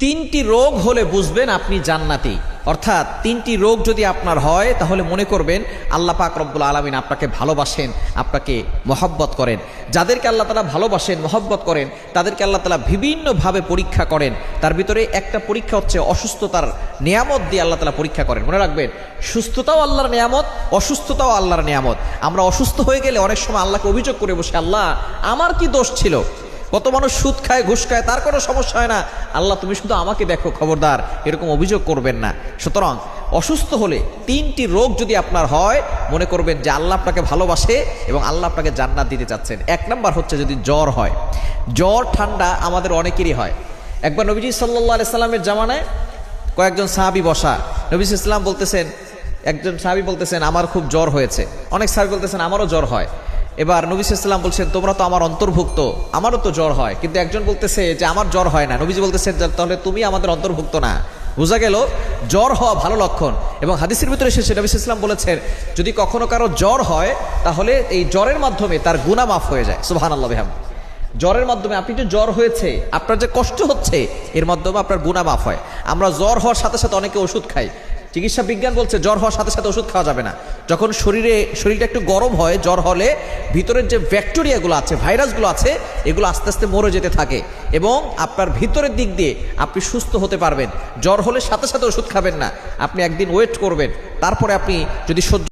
তিনটি রোগ হলে বুঝবেন আপনি জান্নাতি। অর্থাৎ তিনটি রোগ যদি আপনার হয় তাহলে মনে করবেন আল্লাহ পাক রব্বুল আলামিন আপনাকে ভালোবাসেন, আপনাকে মহব্বত করেন। যাদেরকে আল্লাহ তাআলা ভালোবাসেন, মহব্বত করেন, তাদেরকে আল্লাহ তাআলা বিভিন্নভাবে পরীক্ষা করেন। তার ভিতরে একটা পরীক্ষা হচ্ছে অসুস্থতার নিয়ামত দিয়ে আল্লাহ তাআলা পরীক্ষা করেন। মনে রাখবেন, সুস্থতাও আল্লাহর নিয়ামত, অসুস্থতাও আল্লাহর নিয়ামত। আমরা অসুস্থ হয়ে গেলে অনেক সময় আল্লাহকে অভিযোগ করে বসে, আল্লাহ আমার কি দোষ ছিল? কত মানুষ সুদ খায়, ঘুষ খায়, তার কোনো সমস্যা হয় না, আল্লাহ তুমি শুধু আমাকে দেখো, খবরদার এরকম অভিযোগ করবেন না। সুতরাং অসুস্থ হলে তিনটি রোগ যদি আপনার হয়, মনে করবেন যে আল্লাহ আপনাকে ভালোবাসে এবং আল্লাহ আপনাকে জান্নাত দিতে চাচ্ছেন। এক নাম্বার হচ্ছে যদি জ্বর হয়। জ্বর ঠান্ডা আমাদের অনেকেরই হয়। একবার নবীজি সাল্লাল্লাহু আলাইহি সাল্লামের জামানায় কয়েকজন সাহাবী বসা, নবী সাল্লাল্লাহু আলাইহি সাল্লাম বলতেছেন, একজন সাহাবী বলতেছেন আমার খুব জ্বর হয়েছে, অনেক সাহাবী বলতেছেন আমারও জ্বর হয়। এবার নবী সাল্লাল্লাহু আলাইহি ওয়াসাল্লাম বলছেন তোমরা তো আমার অন্তর্ভুক্ত, আমারও তো জ্বর হয়। কিন্তু একজন বলতেছে যে আমার জ্বর হয় না। নবীজি বলতেছেন তাহলে তুমি আমাদের অন্তর্ভুক্ত না। বোঝা গেল জ্বর হওয়া ভালো লক্ষণ। এবং হাদিসের ভিতরে এসেছে নবী সাল্লাল্লাহু আলাইহি ওয়াসাল্লাম বলেছেন যদি কখনো কারো জ্বর হয় তাহলে এই জ্বরের মাধ্যমে তার গুনাহ মাফ হয়ে যায়। সুবহানাল্লাহ বিহামদিহি। জ্বরের মাধ্যমে আপনি যে জ্বর হয়েছে, আপনার যে কষ্ট হচ্ছে, এর মাধ্যমে আপনার গুনাহ মাফ হয়। আমরা জ্বর হওয়ার সাথে সাথে অনেকে ওষুধ খাই। চিকিৎসা বিজ্ঞান বলছে জ্বর হওয়ার সাথে সাথে ওষুধ খাওয়া যাবে না। যখন শরীরটা একটু গরম হয়, জ্বর হলে ভিতরের যে ব্যাকটেরিয়াগুলো আছে, ভাইরাসগুলো আছে, এগুলো আস্তে আস্তে মরে যেতে থাকে এবং আপনার ভিতরের দিক দিয়ে আপনি সুস্থ হতে পারবেন। জ্বর হলে সাথে সাথে ওষুধ খাবেন না, আপনি একদিন ওয়েট করবেন, তারপরে আপনি যদি সহ্য